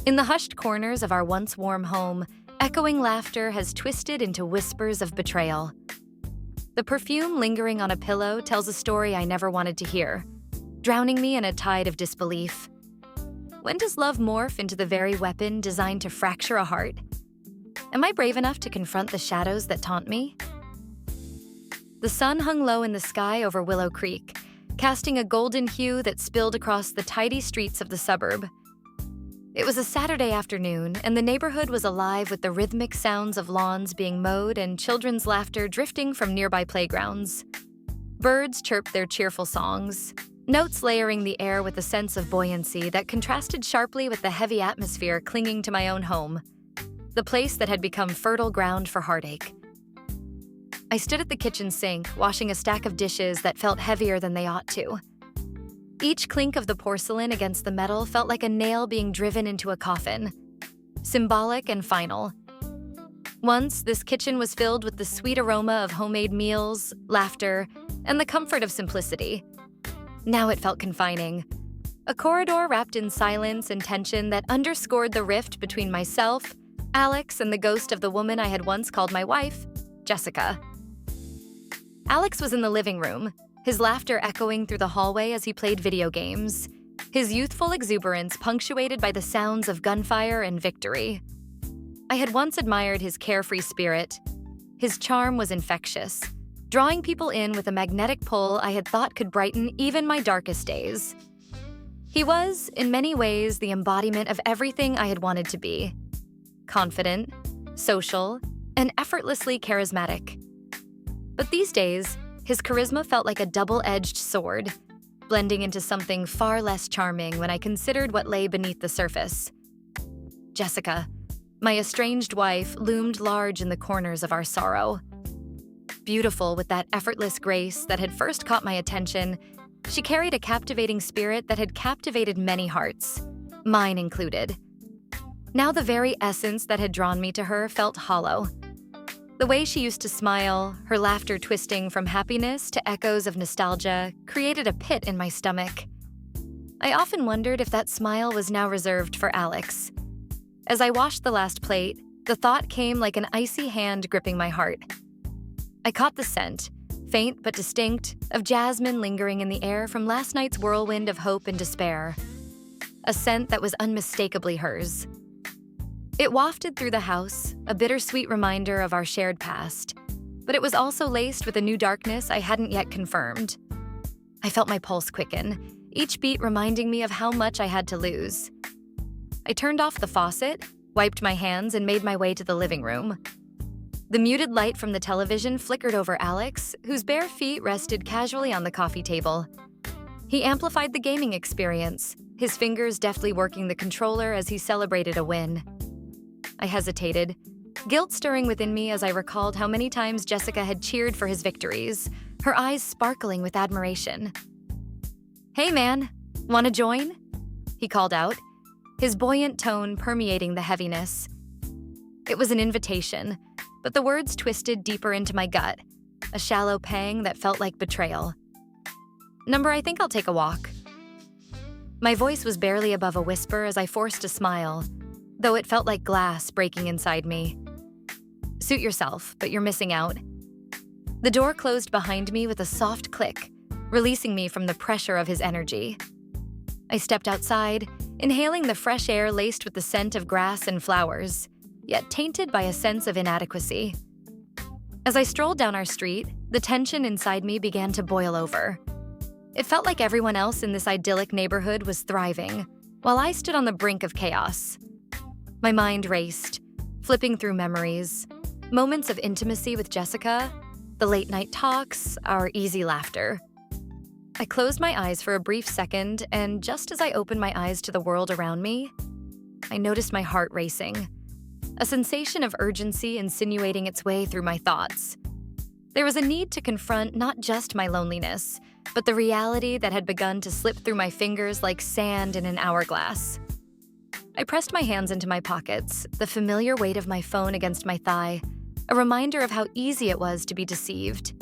In the hushed corners of our once warm home, echoing laughter has twisted into whispers of betrayal. The perfume lingering on a pillow tells a story I never wanted to hear, drowning me in a tide of disbelief. When does love morph into the very weapon designed to fracture a heart? Am I brave enough to confront the shadows that taunt me? The sun hung low in the sky over Willow Creek, casting a golden hue that spilled across the tidy streets of the suburb. It was a Saturday afternoon, and the neighborhood was alive with the rhythmic sounds of lawns being mowed and children's laughter drifting from nearby playgrounds. Birds chirped their cheerful songs, notes layering the air with a sense of buoyancy that contrasted sharply with the heavy atmosphere clinging to my own home, the place that had become fertile ground for heartache. I stood at the kitchen sink, washing a stack of dishes that felt heavier than they ought to. Each clink of the porcelain against the metal felt like a nail being driven into a coffin, symbolic and final. Once, this kitchen was filled with the sweet aroma of homemade meals, laughter, and the comfort of simplicity. Now it felt confining. A corridor wrapped in silence and tension that underscored the rift between myself, Alex, and the ghost of the woman I had once called my wife, Jessica. Alex was in the living room, his laughter echoing through the hallway as he played video games, his youthful exuberance punctuated by the sounds of gunfire and victory. I had once admired his carefree spirit. His charm was infectious, drawing people in with a magnetic pull I had thought could brighten even my darkest days. He was, in many ways, the embodiment of everything I had wanted to be: confident, social, and effortlessly charismatic. But these days, his charisma felt like a double-edged sword, blending into something far less charming when I considered what lay beneath the surface. Jessica, my estranged wife, loomed large in the corners of our sorrow. Beautiful with that effortless grace that had first caught my attention, she carried a captivating spirit that had captivated many hearts, mine included. Now the very essence that had drawn me to her felt hollow. The way she used to smile, her laughter twisting from happiness to echoes of nostalgia, created a pit in my stomach. I often wondered if that smile was now reserved for Alex. As I washed the last plate, the thought came like an icy hand gripping my heart. I caught the scent, faint but distinct, of jasmine lingering in the air from last night's whirlwind of hope and despair. A scent that was unmistakably hers. It wafted through the house, a bittersweet reminder of our shared past, but it was also laced with a new darkness I hadn't yet confirmed. I felt my pulse quicken, each beat reminding me of how much I had to lose. I turned off the faucet, wiped my hands, and made my way to the living room. The muted light from the television flickered over Alex, whose bare feet rested casually on the coffee table. He amplified the gaming experience, his fingers deftly working the controller as he celebrated a win. I hesitated, guilt stirring within me as I recalled how many times Jessica had cheered for his victories, her eyes sparkling with admiration. "Hey man, wanna join?" he called out, his buoyant tone permeating the heaviness. It was an invitation, but the words twisted deeper into my gut, a shallow pang that felt like betrayal. "Number, I think I'll take a walk." My voice was barely above a whisper as I forced a smile, though it felt like glass breaking inside me. "Suit yourself, but you're missing out." The door closed behind me with a soft click, releasing me from the pressure of his energy. I stepped outside, inhaling the fresh air laced with the scent of grass and flowers, yet tainted by a sense of inadequacy. As I strolled down our street, the tension inside me began to boil over. It felt like everyone else in this idyllic neighborhood was thriving, while I stood on the brink of chaos. My mind raced, flipping through memories, moments of intimacy with Jessica, the late-night talks, our easy laughter. I closed my eyes for a brief second, and just as I opened my eyes to the world around me, I noticed my heart racing, a sensation of urgency insinuating its way through my thoughts. There was a need to confront not just my loneliness, but the reality that had begun to slip through my fingers like sand in an hourglass. I pressed my hands into my pockets, the familiar weight of my phone against my thigh, a reminder of how easy it was to be deceived.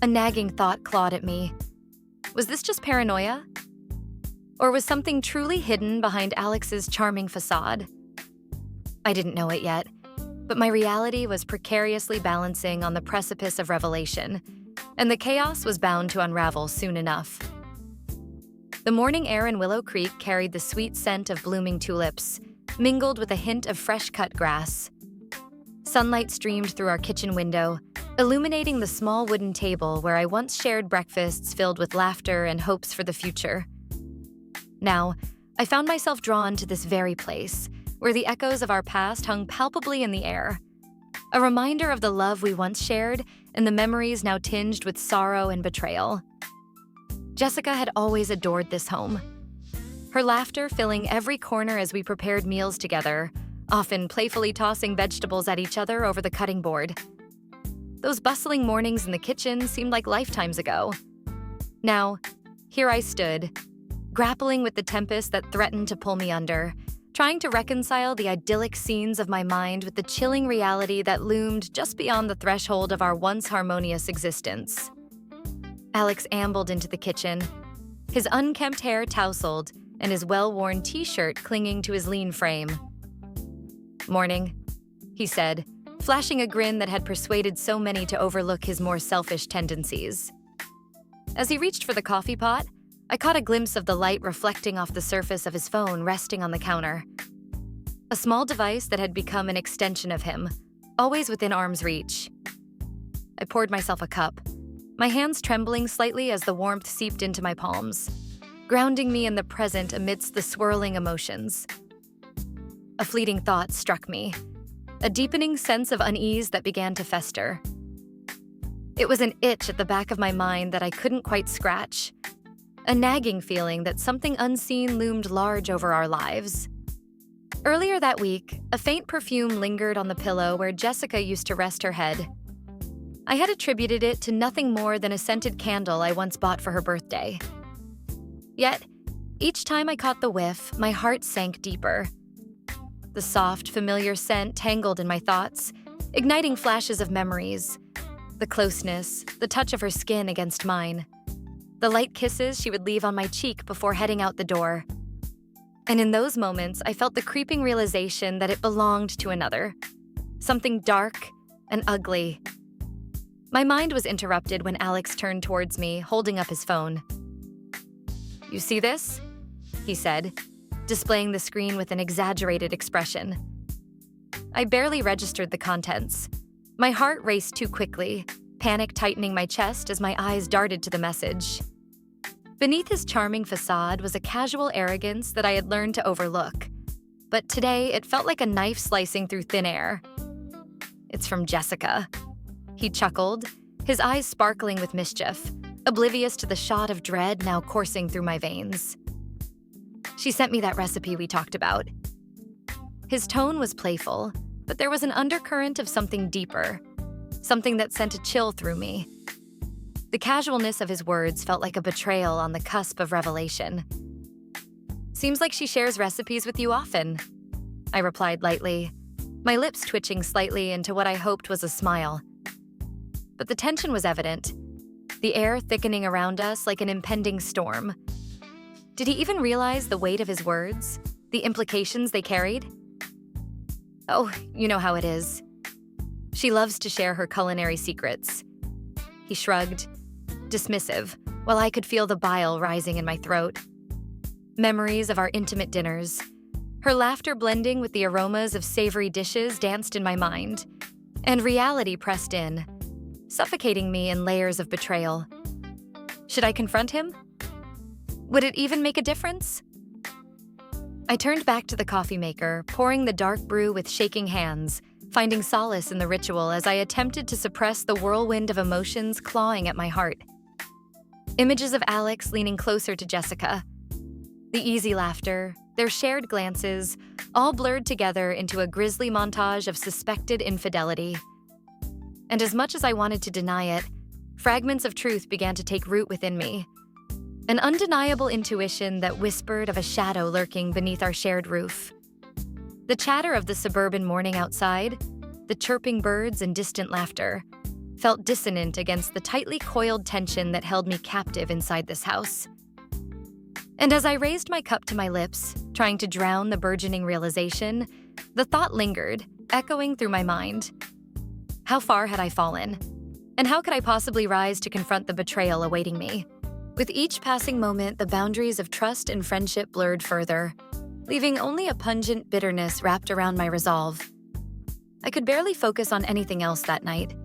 A nagging thought clawed at me. Was this just paranoia? Or was something truly hidden behind Alex's charming facade? I didn't know it yet, but my reality was precariously balancing on the precipice of revelation, and the chaos was bound to unravel soon enough. The morning air in Willow Creek carried the sweet scent of blooming tulips, mingled with a hint of fresh-cut grass. Sunlight streamed through our kitchen window, illuminating the small wooden table where I once shared breakfasts filled with laughter and hopes for the future. Now, I found myself drawn to this very place, where the echoes of our past hung palpably in the air. A reminder of the love we once shared and the memories now tinged with sorrow and betrayal. Jessica had always adored this home. Her laughter filling every corner as we prepared meals together, often playfully tossing vegetables at each other over the cutting board. Those bustling mornings in the kitchen seemed like lifetimes ago. Now, here I stood, grappling with the tempest that threatened to pull me under, trying to reconcile the idyllic scenes of my mind with the chilling reality that loomed just beyond the threshold of our once harmonious existence. Alex ambled into the kitchen, his unkempt hair tousled and his well-worn t-shirt clinging to his lean frame. "Morning," he said, flashing a grin that had persuaded so many to overlook his more selfish tendencies. As he reached for the coffee pot, I caught a glimpse of the light reflecting off the surface of his phone resting on the counter. A small device that had become an extension of him, always within arm's reach. I poured myself a cup, my hands trembling slightly as the warmth seeped into my palms, grounding me in the present amidst the swirling emotions. A fleeting thought struck me, a deepening sense of unease that began to fester. It was an itch at the back of my mind that I couldn't quite scratch, a nagging feeling that something unseen loomed large over our lives. Earlier that week, a faint perfume lingered on the pillow where Jessica used to rest her head. I had attributed it to nothing more than a scented candle I once bought for her birthday. Yet, each time I caught the whiff, my heart sank deeper. The soft, familiar scent tangled in my thoughts, igniting flashes of memories. The closeness, the touch of her skin against mine. The light kisses she would leave on my cheek before heading out the door. And in those moments, I felt the creeping realization that it belonged to another. Something dark and ugly. My mind was interrupted when Alex turned towards me, holding up his phone. "You see this?" he said, displaying the screen with an exaggerated expression. I barely registered the contents. My heart raced too quickly, panic tightening my chest as my eyes darted to the message. Beneath his charming facade was a casual arrogance that I had learned to overlook. But today, it felt like a knife slicing through thin air. "It's from Jessica." He chuckled, his eyes sparkling with mischief, oblivious to the shot of dread now coursing through my veins. "She sent me that recipe we talked about." His tone was playful, but there was an undercurrent of something deeper, something that sent a chill through me. The casualness of his words felt like a betrayal on the cusp of revelation. "Seems like she shares recipes with you often," I replied lightly, my lips twitching slightly into what I hoped was a smile. But the tension was evident, the air thickening around us like an impending storm. Did he even realize the weight of his words, the implications they carried? "Oh, you know how it is. She loves to share her culinary secrets." He shrugged, dismissive, while I could feel the bile rising in my throat. Memories of our intimate dinners, her laughter blending with the aromas of savory dishes danced in my mind, and reality pressed in, suffocating me in layers of betrayal. Should I confront him? Would it even make a difference? I turned back to the coffee maker, pouring the dark brew with shaking hands, finding solace in the ritual as I attempted to suppress the whirlwind of emotions clawing at my heart. Images of Alex leaning closer to Jessica. The easy laughter, their shared glances, all blurred together into a grisly montage of suspected infidelity. And as much as I wanted to deny it, fragments of truth began to take root within me. An undeniable intuition that whispered of a shadow lurking beneath our shared roof. The chatter of the suburban morning outside, the chirping birds and distant laughter, felt dissonant against the tightly coiled tension that held me captive inside this house. And as I raised my cup to my lips, trying to drown the burgeoning realization, the thought lingered, echoing through my mind. How far had I fallen? And how could I possibly rise to confront the betrayal awaiting me? With each passing moment, the boundaries of trust and friendship blurred further, leaving only a pungent bitterness wrapped around my resolve. I could barely focus on anything else that night.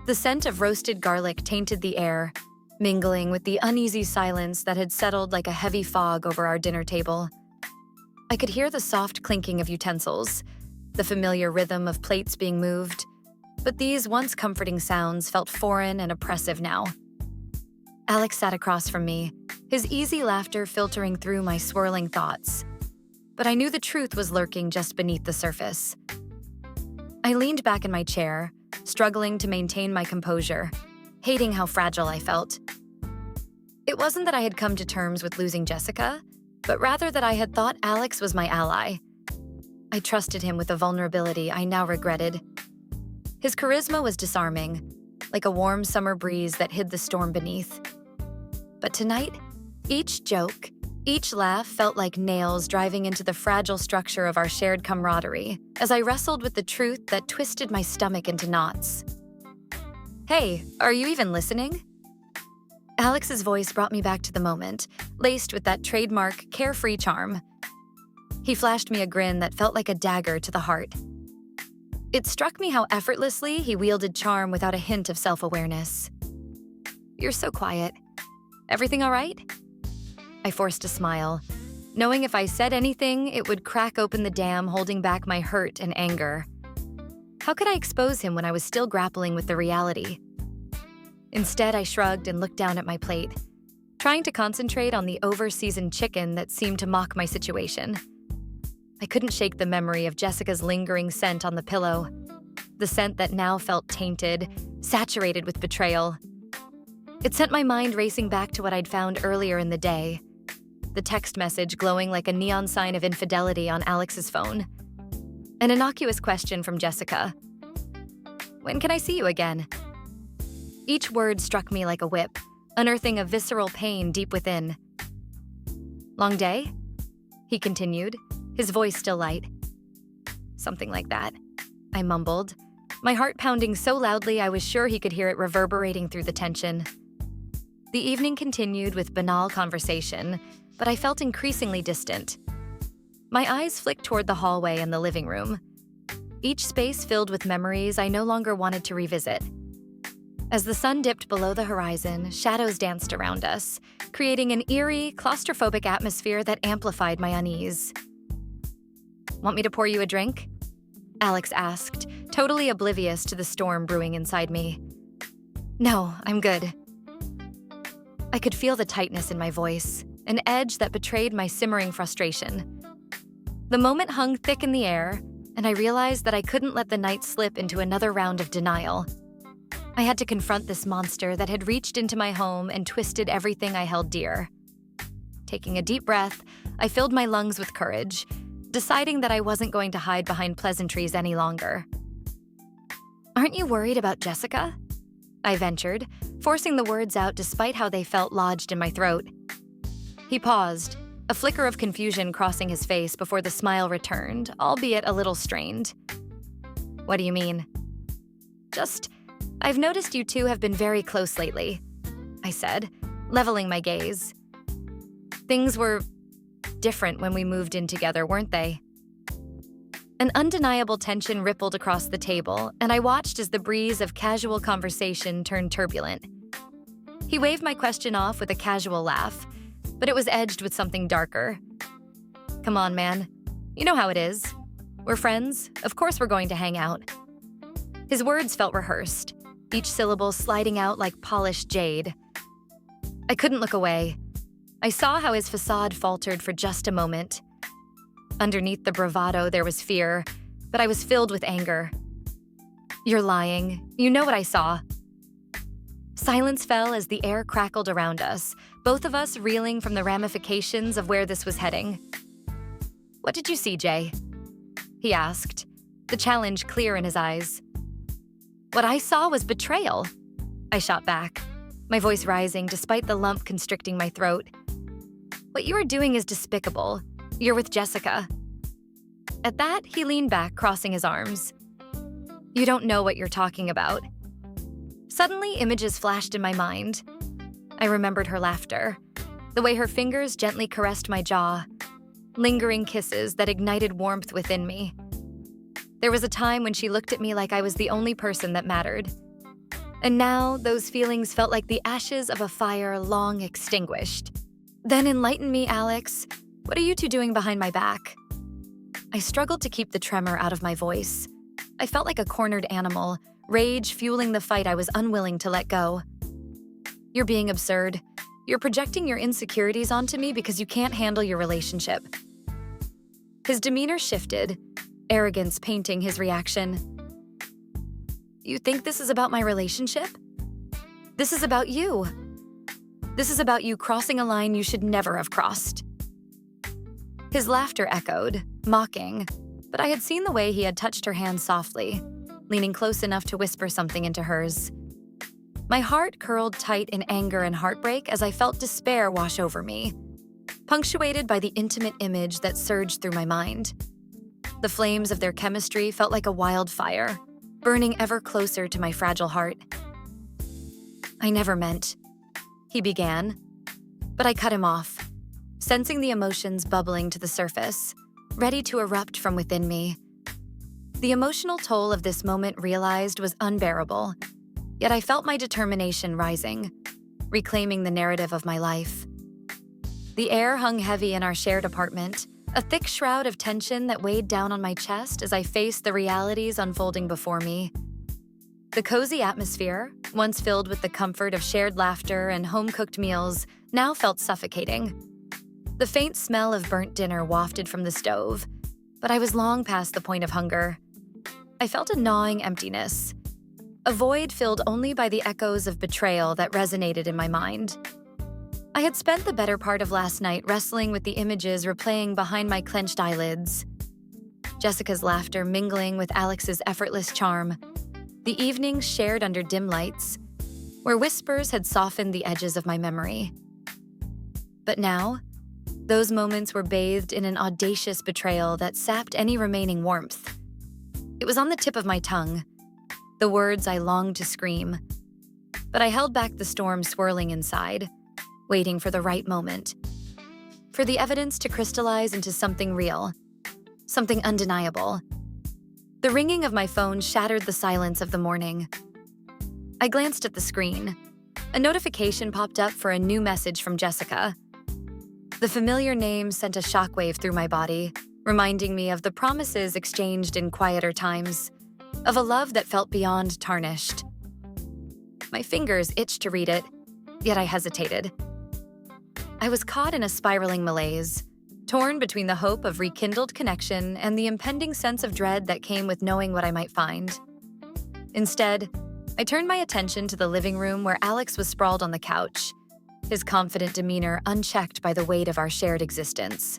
The scent of roasted garlic tainted the air, mingling with the uneasy silence that had settled like a heavy fog over our dinner table. I could hear the soft clinking of utensils, the familiar rhythm of plates being moved, but these once comforting sounds felt foreign and oppressive now. Alex sat across from me, his easy laughter filtering through my swirling thoughts. But I knew the truth was lurking just beneath the surface. I leaned back in my chair, struggling to maintain my composure, hating how fragile I felt. It wasn't that I had come to terms with losing Jessica, but rather that I had thought Alex was my ally. I trusted him with a vulnerability I now regretted. His charisma was disarming, like a warm summer breeze that hid the storm beneath. But tonight, each joke, each laugh felt like nails driving into the fragile structure of our shared camaraderie as I wrestled with the truth that twisted my stomach into knots. Hey, are you even listening? Alex's voice brought me back to the moment, laced with that trademark carefree charm. He flashed me a grin that felt like a dagger to the heart. It struck me how effortlessly he wielded charm without a hint of self-awareness. You're so quiet. Everything all right? I forced a smile, knowing if I said anything, it would crack open the dam holding back my hurt and anger. How could I expose him when I was still grappling with the reality? Instead, I shrugged and looked down at my plate, trying to concentrate on the over-seasoned chicken that seemed to mock my situation. I couldn't shake the memory of Jessica's lingering scent on the pillow, the scent that now felt tainted, saturated with betrayal. It sent my mind racing back to what I'd found earlier in the day, the text message glowing like a neon sign of infidelity on Alex's phone. An innocuous question from Jessica. When can I see you again? Each word struck me like a whip, unearthing a visceral pain deep within. Long day? He continued, his voice still light. Something like that, I mumbled, my heart pounding so loudly I was sure he could hear it reverberating through the tension. The evening continued with banal conversation, but I felt increasingly distant. My eyes flicked toward the hallway and the living room, each space filled with memories I no longer wanted to revisit. As the sun dipped below the horizon, shadows danced around us, creating an eerie, claustrophobic atmosphere that amplified my unease. Want me to pour you a drink? Alex asked, totally oblivious to the storm brewing inside me. No, I'm good. I could feel the tightness in my voice, an edge that betrayed my simmering frustration. The moment hung thick in the air, and I realized that I couldn't let the night slip into another round of denial. I had to confront this monster that had reached into my home and twisted everything I held dear. Taking a deep breath, I filled my lungs with courage, deciding that I wasn't going to hide behind pleasantries any longer. Aren't you worried about Jessica? I ventured, forcing the words out despite how they felt lodged in my throat. He paused, a flicker of confusion crossing his face before the smile returned, albeit a little strained. What do you mean? I've noticed you two have been very close lately, I said, leveling my gaze. Things were different when we moved in together, weren't they? An undeniable tension rippled across the table, and I watched as the breeze of casual conversation turned turbulent. He waved my question off with a casual laugh, but it was edged with something darker. Come on, man. You know how it is. We're friends. Of course we're going to hang out. His words felt rehearsed, each syllable sliding out like polished jade. I couldn't look away. I saw how his facade faltered for just a moment. Underneath the bravado, there was fear, but I was filled with anger. You're lying. You know what I saw. Silence fell as the air crackled around us, both of us reeling from the ramifications of where this was heading. What did you see, Jay? He asked, the challenge clear in his eyes. What I saw was betrayal, I shot back, my voice rising despite the lump constricting my throat. "What you are doing is despicable. You're with Jessica." At that, he leaned back, crossing his arms. "You don't know what you're talking about." Suddenly, images flashed in my mind. I remembered her laughter, the way her fingers gently caressed my jaw, lingering kisses that ignited warmth within me. There was a time when she looked at me like I was the only person that mattered. And now, those feelings felt like the ashes of a fire long extinguished. "Then enlighten me, Alex. What are you two doing behind my back?" I struggled to keep the tremor out of my voice. I felt like a cornered animal, rage fueling the fight I was unwilling to let go. "You're being absurd. You're projecting your insecurities onto me because you can't handle your relationship." His demeanor shifted, arrogance painting his reaction. "You think this is about my relationship? This is about you. This is about you crossing a line you should never have crossed." His laughter echoed, mocking, but I had seen the way he had touched her hand softly, leaning close enough to whisper something into hers. My heart curled tight in anger and heartbreak as I felt despair wash over me, punctuated by the intimate image that surged through my mind. The flames of their chemistry felt like a wildfire, burning ever closer to my fragile heart. "I never meant," he began, but I cut him off, sensing the emotions bubbling to the surface, ready to erupt from within me. The emotional toll of this moment realized was unbearable, yet I felt my determination rising, reclaiming the narrative of my life. The air hung heavy in our shared apartment, a thick shroud of tension that weighed down on my chest as I faced the realities unfolding before me. The cozy atmosphere, once filled with the comfort of shared laughter and home-cooked meals, now felt suffocating. The faint smell of burnt dinner wafted from the stove, but I was long past the point of hunger. I felt a gnawing emptiness, a void filled only by the echoes of betrayal that resonated in my mind. I had spent the better part of last night wrestling with the images replaying behind my clenched eyelids. Jessica's laughter mingling with Alex's effortless charm, the evenings shared under dim lights, where whispers had softened the edges of my memory. But now, those moments were bathed in an audacious betrayal that sapped any remaining warmth. It was on the tip of my tongue, the words I longed to scream, but I held back the storm swirling inside, waiting for the right moment, for the evidence to crystallize into something real, something undeniable. The ringing of my phone shattered the silence of the morning. I glanced at the screen. A notification popped up for a new message from Jessica. The familiar name sent a shockwave through my body, reminding me of the promises exchanged in quieter times, of a love that felt beyond tarnished. My fingers itched to read it, yet I hesitated. I was caught in a spiraling malaise, torn between the hope of rekindled connection and the impending sense of dread that came with knowing what I might find. Instead, I turned my attention to the living room where Alex was sprawled on the couch, his confident demeanor unchecked by the weight of our shared existence.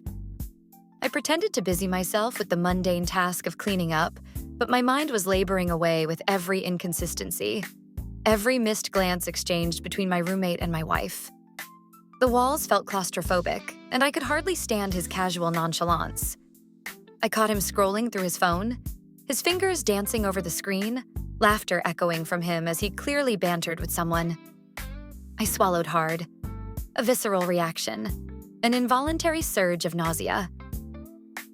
I pretended to busy myself with the mundane task of cleaning up, but my mind was laboring away with every inconsistency, every missed glance exchanged between my roommate and my wife. The walls felt claustrophobic, and I could hardly stand his casual nonchalance. I caught him scrolling through his phone, his fingers dancing over the screen, laughter echoing from him as he clearly bantered with someone. I swallowed hard. A visceral reaction, an involuntary surge of nausea.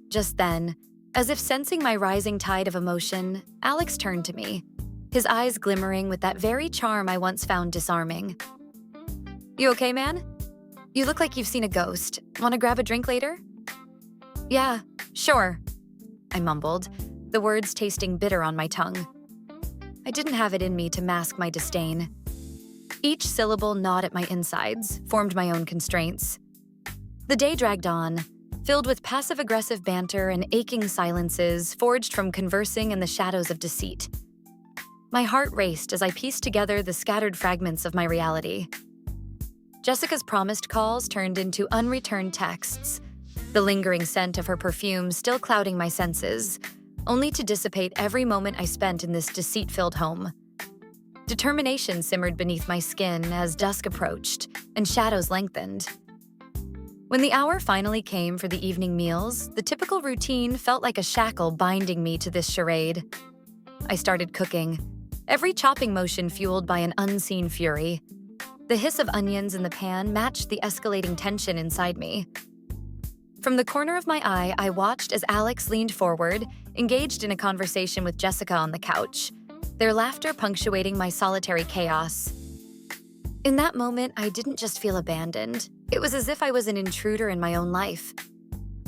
Just then, as if sensing my rising tide of emotion, Alex turned to me, his eyes glimmering with that very charm I once found disarming. "You okay, man? You look like you've seen a ghost. Want to grab a drink later?" "Yeah, sure," I mumbled, the words tasting bitter on my tongue. I didn't have it in me to mask my disdain. Each syllable gnawed at my insides, formed my own constraints. The day dragged on, filled with passive-aggressive banter and aching silences forged from conversing in the shadows of deceit. My heart raced as I pieced together the scattered fragments of my reality. Jessica's promised calls turned into unreturned texts, the lingering scent of her perfume still clouding my senses, only to dissipate every moment I spent in this deceit-filled home. Determination simmered beneath my skin as dusk approached and shadows lengthened. When the hour finally came for the evening meals, the typical routine felt like a shackle binding me to this charade. I started cooking, every chopping motion fueled by an unseen fury. The hiss of onions in the pan matched the escalating tension inside me. From the corner of my eye, I watched as Alex leaned forward, engaged in a conversation with Jessica on the couch, their laughter punctuating my solitary chaos. In that moment, I didn't just feel abandoned. It was as if I was an intruder in my own life.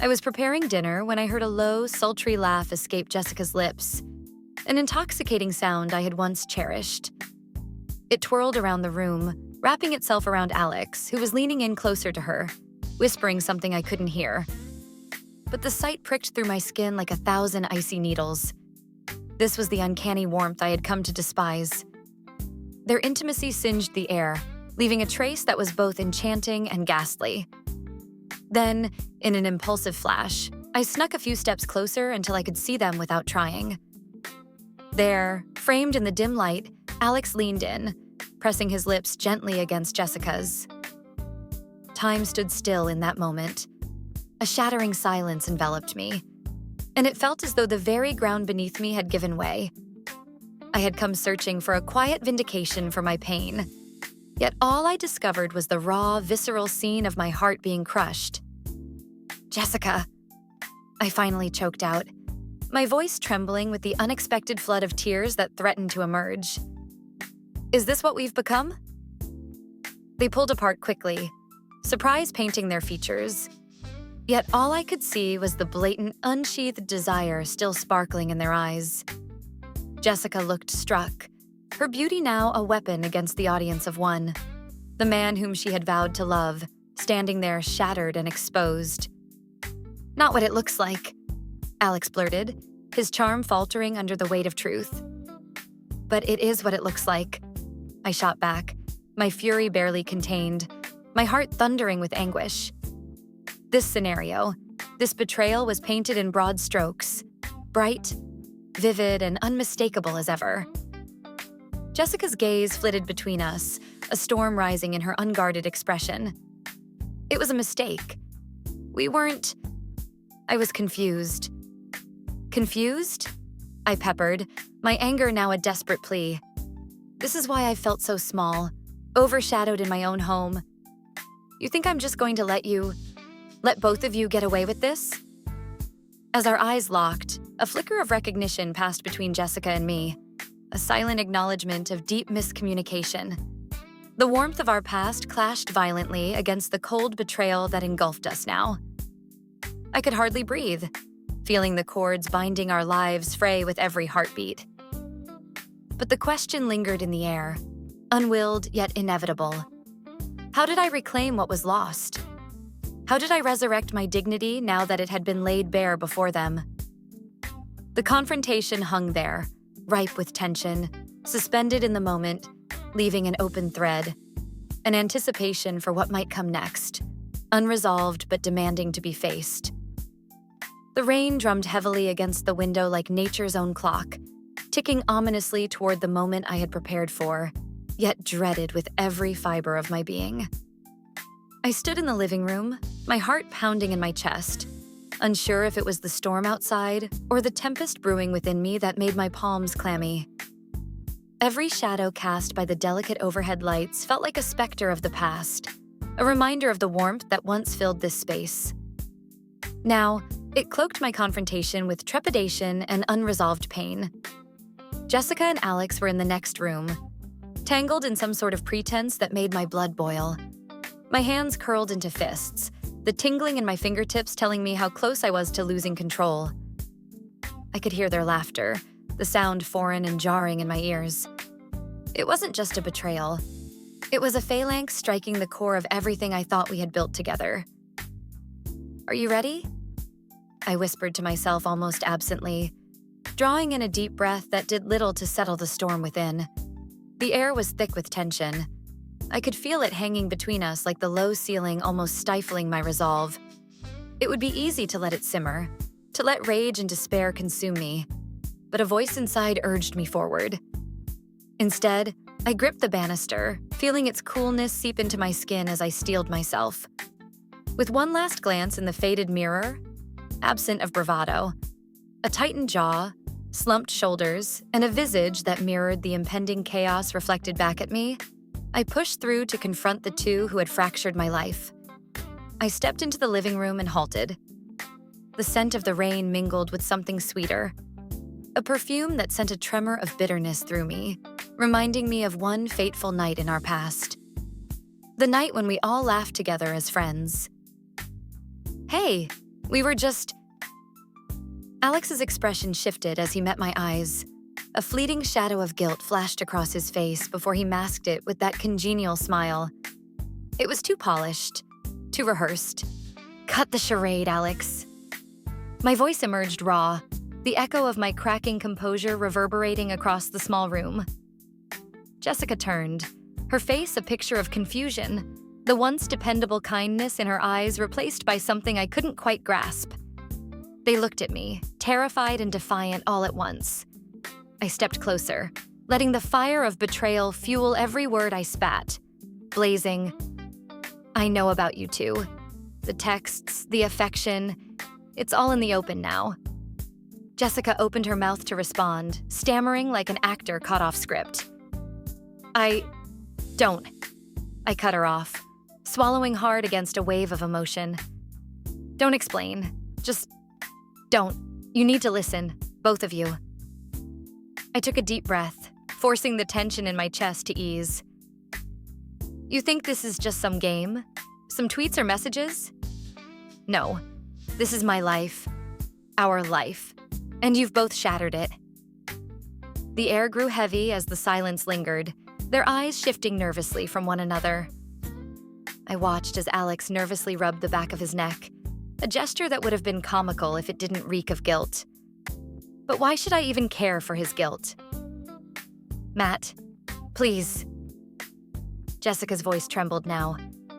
I was preparing dinner when I heard a low, sultry laugh escape Jessica's lips, an intoxicating sound I had once cherished. It twirled around the room, wrapping itself around Alex, who was leaning in closer to her, whispering something I couldn't hear. But the sight pricked through my skin like 1,000 icy needles. This was the uncanny warmth I had come to despise. Their intimacy singed the air, leaving a trace that was both enchanting and ghastly. Then, in an impulsive flash, I snuck a few steps closer until I could see them without trying. There, framed in the dim light, Alex leaned in, pressing his lips gently against Jessica's. Time stood still in that moment. A shattering silence enveloped me, and it felt as though the very ground beneath me had given way. I had come searching for a quiet vindication for my pain, yet all I discovered was the raw, visceral scene of my heart being crushed. "Jessica," I finally choked out, my voice trembling with the unexpected flood of tears that threatened to emerge. "Is this what we've become?" They pulled apart quickly, surprise painting their features. Yet all I could see was the blatant, unsheathed desire still sparkling in their eyes. Jessica looked struck, her beauty now a weapon against the audience of one, the man whom she had vowed to love, standing there shattered and exposed. "Not what it looks like," Alex blurted, his charm faltering under the weight of truth. "But it is what it looks like," I shot back, my fury barely contained, my heart thundering with anguish. This scenario, this betrayal was painted in broad strokes, bright, vivid, and unmistakable as ever. Jessica's gaze flitted between us, a storm rising in her unguarded expression. It was a mistake. We weren't... I was confused. "Confused?" I peppered, my anger now a desperate plea. This is why I felt so small, overshadowed in my own home. "You think I'm just going to let both of you get away with this?" As our eyes locked, a flicker of recognition passed between Jessica and me, a silent acknowledgement of deep miscommunication. The warmth of our past clashed violently against the cold betrayal that engulfed us now. I could hardly breathe, feeling the cords binding our lives fray with every heartbeat. But the question lingered in the air, unwilled yet inevitable. How did I reclaim what was lost? How did I resurrect my dignity now that it had been laid bare before them? The confrontation hung there, ripe with tension, suspended in the moment, leaving an open thread, an anticipation for what might come next, unresolved but demanding to be faced. The rain drummed heavily against the window like nature's own clock, ticking ominously toward the moment I had prepared for, yet dreaded with every fiber of my being. I stood in the living room, my heart pounding in my chest, unsure if it was the storm outside or the tempest brewing within me that made my palms clammy. Every shadow cast by the delicate overhead lights felt like a specter of the past, a reminder of the warmth that once filled this space. Now, it cloaked my confrontation with trepidation and unresolved pain. Jessica and Alex were in the next room, tangled in some sort of pretense that made my blood boil. My hands curled into fists, the tingling in my fingertips telling me how close I was to losing control. I could hear their laughter, the sound foreign and jarring in my ears. It wasn't just a betrayal. It was a phalanx striking the core of everything I thought we had built together. "Are you ready?" I whispered to myself almost absently, drawing in a deep breath that did little to settle the storm within. The air was thick with tension. I could feel it hanging between us like the low ceiling almost stifling my resolve. It would be easy to let it simmer, to let rage and despair consume me, but a voice inside urged me forward. Instead, I gripped the banister, feeling its coolness seep into my skin as I steeled myself. With one last glance in the faded mirror, absent of bravado, a tightened jaw, slumped shoulders, and a visage that mirrored the impending chaos reflected back at me, I pushed through to confront the two who had fractured my life. I stepped into the living room and halted. The scent of the rain mingled with something sweeter, a perfume that sent a tremor of bitterness through me, reminding me of one fateful night in our past. The night when we all laughed together as friends. Hey, we were just... Alex's expression shifted as he met my eyes. A fleeting shadow of guilt flashed across his face before he masked it with that congenial smile. It was too polished, too rehearsed. Cut the charade, Alex. My voice emerged raw, the echo of my cracking composure reverberating across the small room. Jessica turned, her face a picture of confusion, the once dependable kindness in her eyes replaced by something I couldn't quite grasp. They looked at me, terrified and defiant all at once. I stepped closer, letting the fire of betrayal fuel every word I spat, blazing. I know about you two. The texts, the affection, it's all in the open now. Jessica opened her mouth to respond, stammering like an actor caught off script. Don't. I cut her off, swallowing hard against a wave of emotion. Don't explain. Just don't. You need to listen, both of you. I took a deep breath, forcing the tension in my chest to ease. You think this is just some game? Some tweets or messages? No. This is my life. Our life. And you've both shattered it. The air grew heavy as the silence lingered, their eyes shifting nervously from one another. I watched as Alex nervously rubbed the back of his neck, a gesture that would have been comical if it didn't reek of guilt. But why should I even care for his guilt? Matt, please. Jessica's voice trembled now,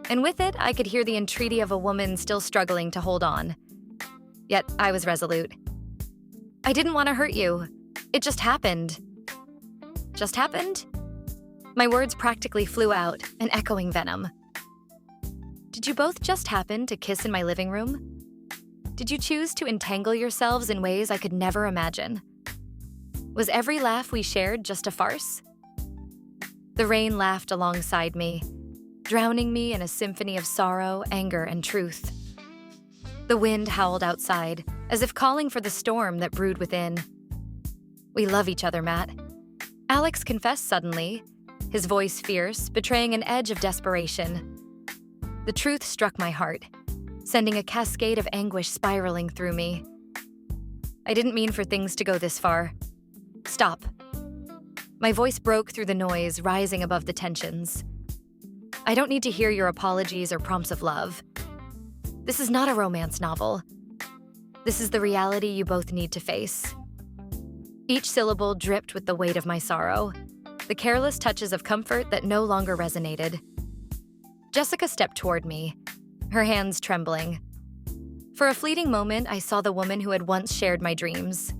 and with it, I could hear the entreaty of a woman still struggling to hold on. Yet I was resolute. I didn't want to hurt you. It just happened. Just happened? My words practically flew out, an echoing venom. Did you both just happen to kiss in my living room? Did you choose to entangle yourselves in ways I could never imagine? Was every laugh we shared just a farce? The rain laughed alongside me, drowning me in a symphony of sorrow, anger, and truth. The wind howled outside, as if calling for the storm that brewed within. We love each other, Matt. Alex confessed suddenly, his voice fierce, betraying an edge of desperation. The truth struck my heart, sending a cascade of anguish spiraling through me. I didn't mean for things to go this far. Stop. My voice broke through the noise, rising above the tensions. I don't need to hear your apologies or prompts of love. This is not a romance novel. This is the reality you both need to face. Each syllable dripped with the weight of my sorrow, the careless touches of comfort that no longer resonated. Jessica stepped toward me, her hands trembling. For a fleeting moment, I saw the woman who had once shared my dreams.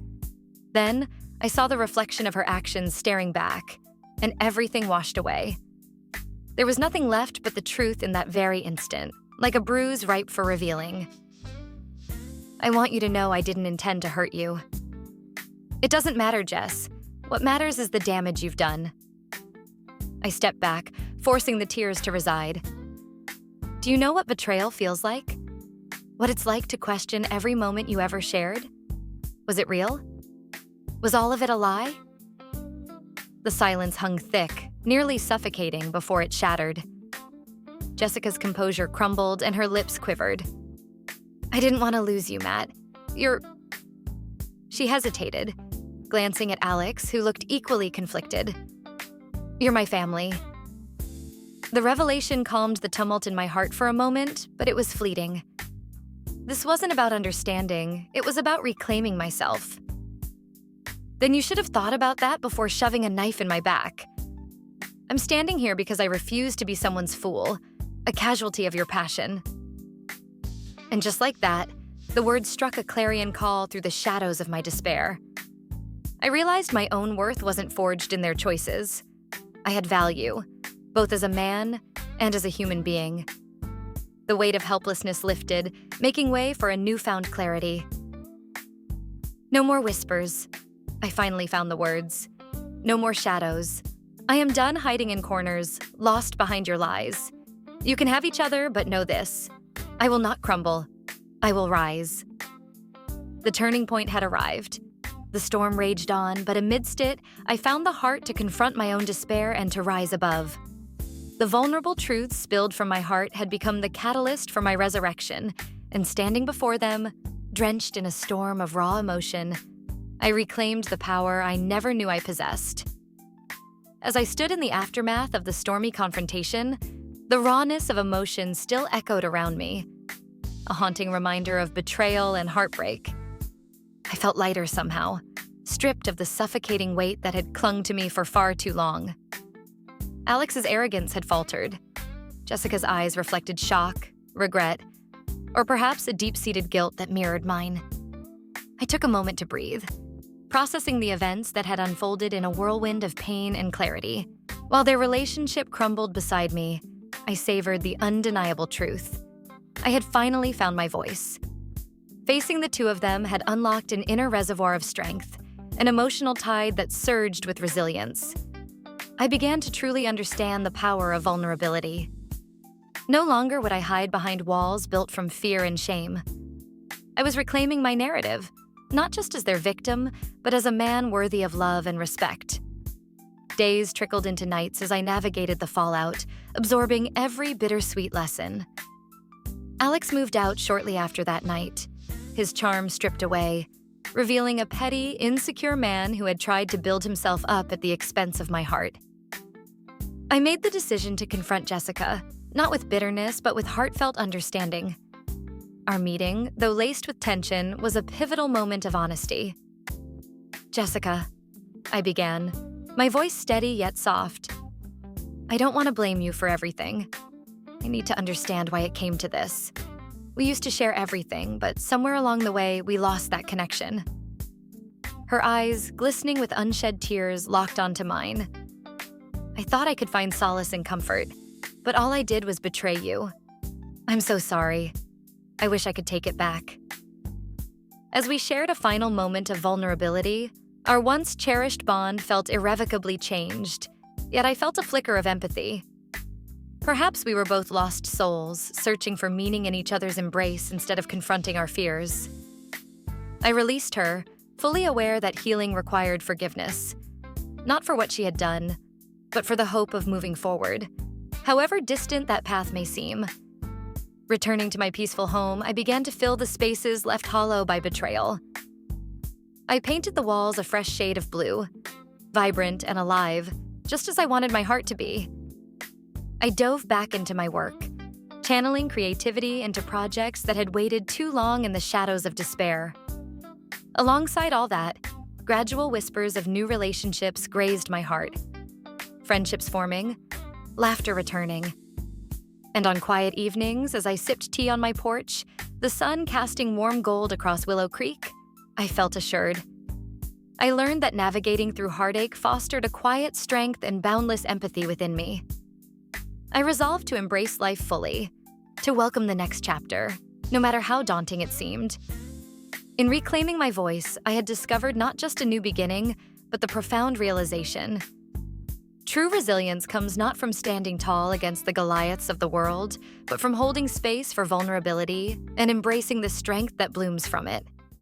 Then, I saw the reflection of her actions staring back, and everything washed away. There was nothing left but the truth in that very instant, like a bruise ripe for revealing. I want you to know I didn't intend to hurt you. It doesn't matter, Jess. What matters is the damage you've done. I stepped back, forcing the tears to reside. Do you know what betrayal feels like? What it's like to question every moment you ever shared? Was it real? Was all of it a lie? The silence hung thick, nearly suffocating before it shattered. Jessica's composure crumbled and her lips quivered. I didn't want to lose you, Matt. She hesitated, glancing at Alex, who looked equally conflicted. You're my family. The revelation calmed the tumult in my heart for a moment, but it was fleeting. This wasn't about understanding, it was about reclaiming myself. Then you should have thought about that before shoving a knife in my back. I'm standing here because I refuse to be someone's fool, a casualty of your passion. And just like that, the words struck a clarion call through the shadows of my despair. I realized my own worth wasn't forged in their choices. I had value, both as a man and as a human being. The weight of helplessness lifted, making way for a newfound clarity. No more whispers. I finally found the words. No more shadows. I am done hiding in corners, lost behind your lies. You can have each other, but know this. I will not crumble. I will rise. The turning point had arrived. The storm raged on, but amidst it, I found the heart to confront my own despair and to rise above. The vulnerable truths spilled from my heart had become the catalyst for my resurrection, and standing before them, drenched in a storm of raw emotion, I reclaimed the power I never knew I possessed. As I stood in the aftermath of the stormy confrontation, the rawness of emotion still echoed around me, a haunting reminder of betrayal and heartbreak. I felt lighter somehow, stripped of the suffocating weight that had clung to me for far too long. Alex's arrogance had faltered. Jessica's eyes reflected shock, regret, or perhaps a deep-seated guilt that mirrored mine. I took a moment to breathe, processing the events that had unfolded in a whirlwind of pain and clarity. While their relationship crumbled beside me, I savored the undeniable truth. I had finally found my voice. Facing the two of them had unlocked an inner reservoir of strength, an emotional tide that surged with resilience. I began to truly understand the power of vulnerability. No longer would I hide behind walls built from fear and shame. I was reclaiming my narrative, not just as their victim, but as a man worthy of love and respect. Days trickled into nights as I navigated the fallout, absorbing every bittersweet lesson. Alex moved out shortly after that night, his charm stripped away, revealing a petty, insecure man who had tried to build himself up at the expense of my heart. I made the decision to confront Jessica, not with bitterness, but with heartfelt understanding. Our meeting, though laced with tension, was a pivotal moment of honesty. Jessica, I began, my voice steady yet soft. I don't want to blame you for everything. I need to understand why it came to this. We used to share everything, but somewhere along the way, we lost that connection. Her eyes, glistening with unshed tears, locked onto mine. I thought I could find solace and comfort, but all I did was betray you. I'm so sorry. I wish I could take it back. As we shared a final moment of vulnerability, our once cherished bond felt irrevocably changed, yet I felt a flicker of empathy. Perhaps we were both lost souls, searching for meaning in each other's embrace instead of confronting our fears. I released her, fully aware that healing required forgiveness, not for what she had done, but for the hope of moving forward, however distant that path may seem. Returning to my peaceful home, I began to fill the spaces left hollow by betrayal. I painted the walls a fresh shade of blue, vibrant and alive, just as I wanted my heart to be. I dove back into my work, channeling creativity into projects that had waited too long in the shadows of despair. Alongside all that, gradual whispers of new relationships grazed my heart. Friendships forming, laughter returning. And on quiet evenings, as I sipped tea on my porch, the sun casting warm gold across Willow Creek, I felt assured. I learned that navigating through heartache fostered a quiet strength and boundless empathy within me. I resolved to embrace life fully, to welcome the next chapter, no matter how daunting it seemed. In reclaiming my voice, I had discovered not just a new beginning, but the profound realization. True resilience comes not from standing tall against the Goliaths of the world, but from holding space for vulnerability and embracing the strength that blooms from it.